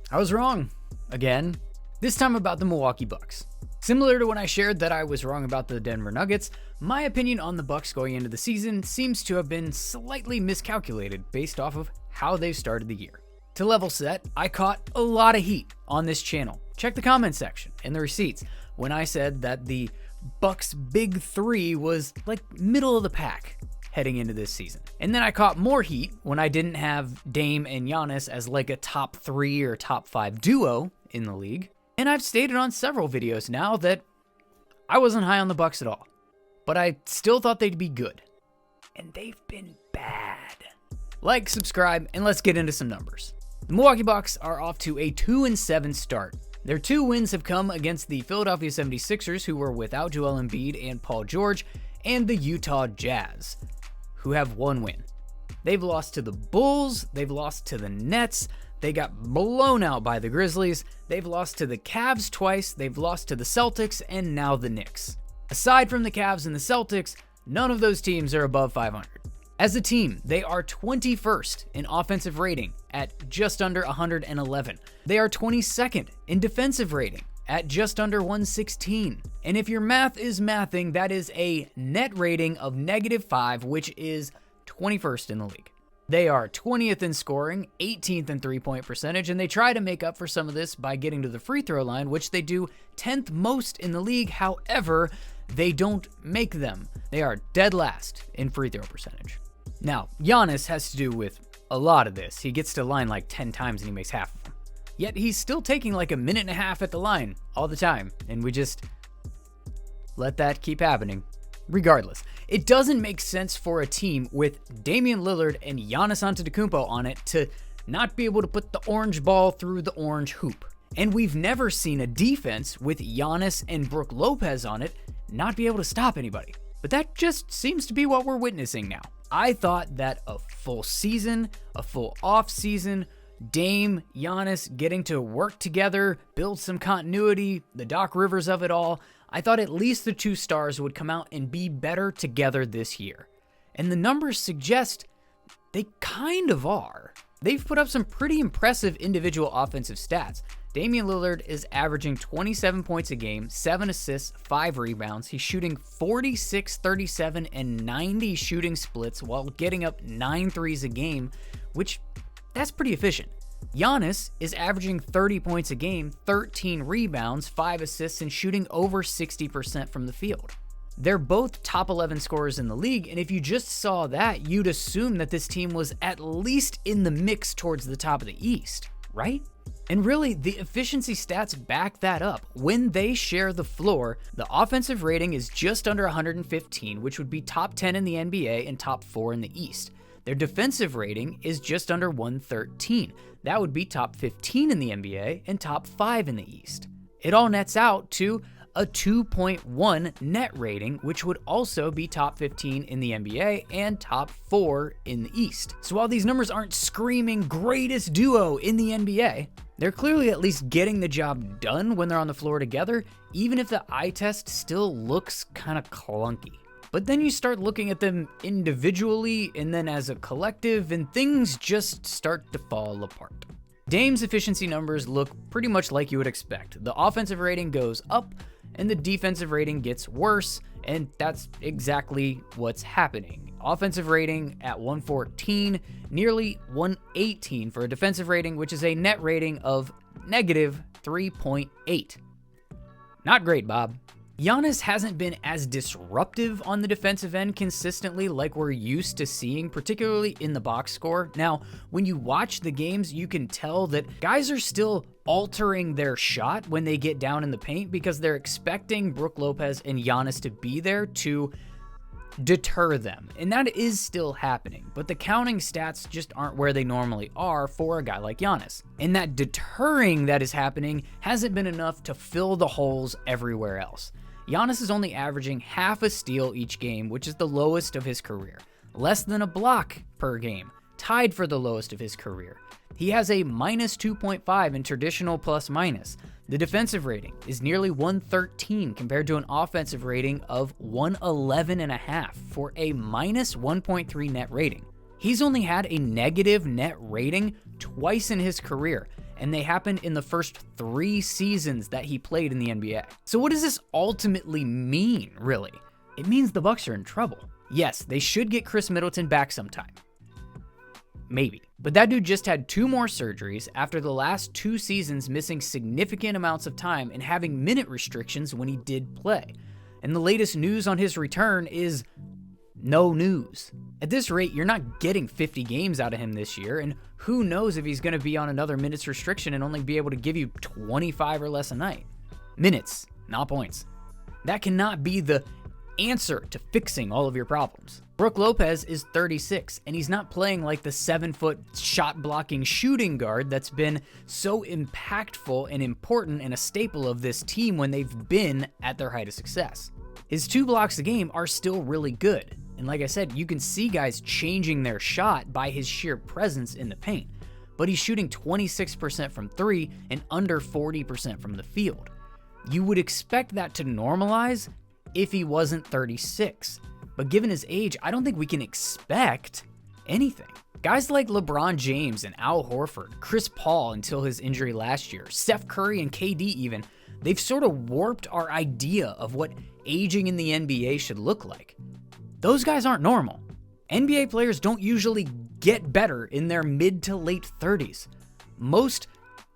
I was wrong. Again. This time about the Milwaukee Bucks. Similar to when I shared that I was wrong about the Denver Nuggets, my opinion on the Bucks going into the season seems to have been slightly miscalculated based off of how they've started the year. To level set, I caught a lot of heat on this channel. Check the comment section and the receipts when I said that the Bucks' big three was like middle of the pack heading into this season. And then I caught more heat when I didn't have Dame and Giannis as like a top 3 or top 5 duo in the league. And I've stated on several videos now that I wasn't high on the Bucks at all, but I still thought they'd be good. And they've been bad. Like, subscribe, and let's get into some numbers. The Milwaukee Bucks are off to a 2-7 start. Their 2 wins have come against the Philadelphia 76ers, who were without Joel Embiid and Paul George, and the Utah Jazz, who have 1 win. They've lost to the Bulls, they've lost to the Nets, they got blown out by the Grizzlies, they've lost to the Cavs twice, they've lost to the Celtics, and now the Knicks. Aside from the Cavs and the Celtics, none of those teams are above 500. As a team, they are 21st in offensive rating at just under 111. They are 22nd in defensive rating at just under 116. And if your math is mathing, that is a net rating of -5, which is 21st in the league. They are 20th in scoring, 18th in three-point percentage, and they try to make up for some of this by getting to the free throw line, which they do 10th most in the league. However, they don't make them. They are dead last in free throw percentage. Now, Giannis has to do with a lot of this. He gets to the line like 10 times and he makes half of them. Yet he's still taking like a minute and a half at the line all the time, and we just let that keep happening. Regardless, it doesn't make sense for a team with Damian Lillard and Giannis Antetokounmpo on it to not be able to put the orange ball through the orange hoop. And we've never seen a defense with Giannis and Brook Lopez on it not be able to stop anybody. But that just seems to be what we're witnessing now. I thought that a full season, a full off season, Dame, Giannis getting to work together, build some continuity, the Doc Rivers of it all, I thought at least the 2 stars would come out and be better together this year. And the numbers suggest they kind of are. They've put up some pretty impressive individual offensive stats. Damian Lillard is averaging 27 points a game, 7 assists, 5 rebounds. He's shooting 46, 37, and 90 shooting splits while getting up 9 threes a game, which that's pretty efficient. Giannis is averaging 30 points a game, 13 rebounds, 5 assists, and shooting over 60% from the field. They're both top 11 scorers in the league, and if you just saw that, you'd assume that this team was at least in the mix towards the top of the East, right? And really, the efficiency stats back that up. When they share the floor, the offensive rating is just under 115, which would be top 10 in the NBA and top 4 in the East. Their defensive rating is just under 113. That would be top 15 in the NBA and top 5 in the East. It all nets out to a 2.1 net rating, which would also be top 15 in the NBA and top 4 in the East. So while these numbers aren't screaming greatest duo in the NBA, they're clearly at least getting the job done when they're on the floor together, even if the eye test still looks kind of clunky. But then you start looking at them individually and then as a collective, and things just start to fall apart. Dame's efficiency numbers look pretty much like you would expect. The offensive rating goes up and the defensive rating gets worse, and that's exactly what's happening. Offensive rating at 114, nearly 118 for a defensive rating, which is a net rating of -3.8. Not great, Bob. Giannis hasn't been as disruptive on the defensive end consistently like we're used to seeing, particularly in the box score. Now, when you watch the games, you can tell that guys are still altering their shot when they get down in the paint because they're expecting Brook Lopez and Giannis to be there to deter them. And that is still happening, but the counting stats just aren't where they normally are for a guy like Giannis. And that deterring that is happening hasn't been enough to fill the holes everywhere else. Giannis is only averaging half a steal each game, which is the lowest of his career. Less than a block per game, tied for the lowest of his career. He has a -2.5 in traditional plus-minus. The defensive rating is nearly 113 compared to an offensive rating of 111.5 for a -1.3 net rating. He's only had a negative net rating twice in his career, and they happened in the first 3 seasons that he played in the NBA. So what does this ultimately mean, really? It means the Bucks are in trouble. Yes, they should get Chris Middleton back sometime. Maybe. But that dude just had 2 more surgeries after the last 2 seasons missing significant amounts of time and having minute restrictions when he did play. And the latest news on his return is no news. At this rate, you're not getting 50 games out of him this year, and who knows if he's going to be on another minutes restriction and only be able to give you 25 or less a night. Minutes, not points. That cannot be the answer to fixing all of your problems. Brook Lopez is 36, and he's not playing like the 7-foot shot-blocking shooting guard that's been so impactful and important and a staple of this team when they've been at their height of success. His 2 blocks a game are still really good, and like I said, you can see guys changing their shot by his sheer presence in the paint, but he's shooting 26% from 3 and under 40% from the field. You would expect that to normalize if he wasn't 36. But given his age, I don't think we can expect anything. Guys like LeBron James and Al Horford, Chris Paul until his injury last year, Steph Curry and KD even, they've sort of warped our idea of what aging in the NBA should look like. Those guys aren't normal. NBA players don't usually get better in their mid to late 30s. Most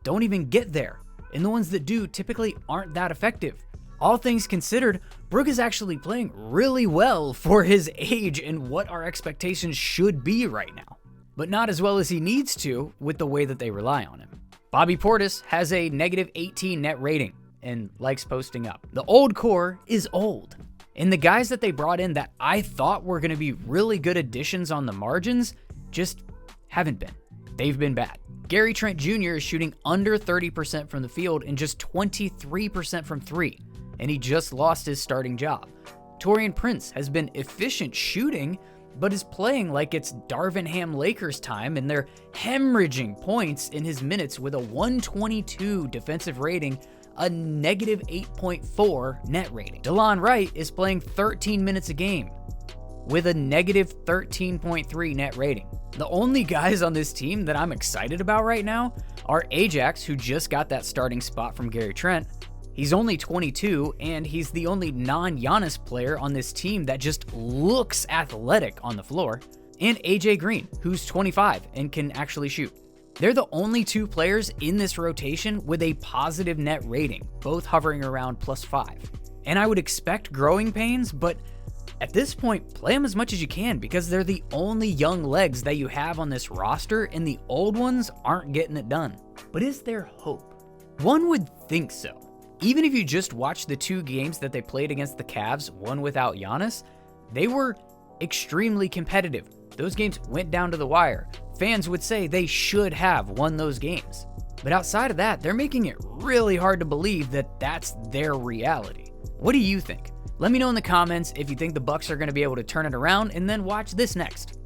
don't even get there, and the ones that do typically aren't that effective. All things considered, Brook is actually playing really well for his age and what our expectations should be right now, but not as well as he needs to with the way that they rely on him. Bobby Portis has a negative 18 net rating and likes posting up. The old core is old, and the guys that they brought in that I thought were going to be really good additions on the margins just haven't been. They've been bad. Gary Trent Jr. is shooting under 30% from the field and just 23% from 3. And he just lost his starting job. Taurean Prince has been efficient shooting, but is playing like it's Darvin Ham Lakers time, and they're hemorrhaging points in his minutes with a 122 defensive rating, a negative 8.4 net rating. DeLon Wright is playing 13 minutes a game with a negative 13.3 net rating. The only guys on this team that I'm excited about right now are Ajax, who just got that starting spot from Gary Trent. He's only 22, and he's the only non-Giannis player on this team that just looks athletic on the floor. And AJ Green, who's 25 and can actually shoot. They're the only 2 players in this rotation with a positive net rating, both hovering around +5. And I would expect growing pains, but at this point, play them as much as you can because they're the only young legs that you have on this roster, and the old ones aren't getting it done. But is there hope? One would think so. Even if you just watch the 2 games that they played against the Cavs, one without Giannis, they were extremely competitive. Those games went down to the wire. Fans would say they should have won those games. But outside of that, they're making it really hard to believe that that's their reality. What do you think? Let me know in the comments if you think the Bucks are going to be able to turn it around, and then watch this next.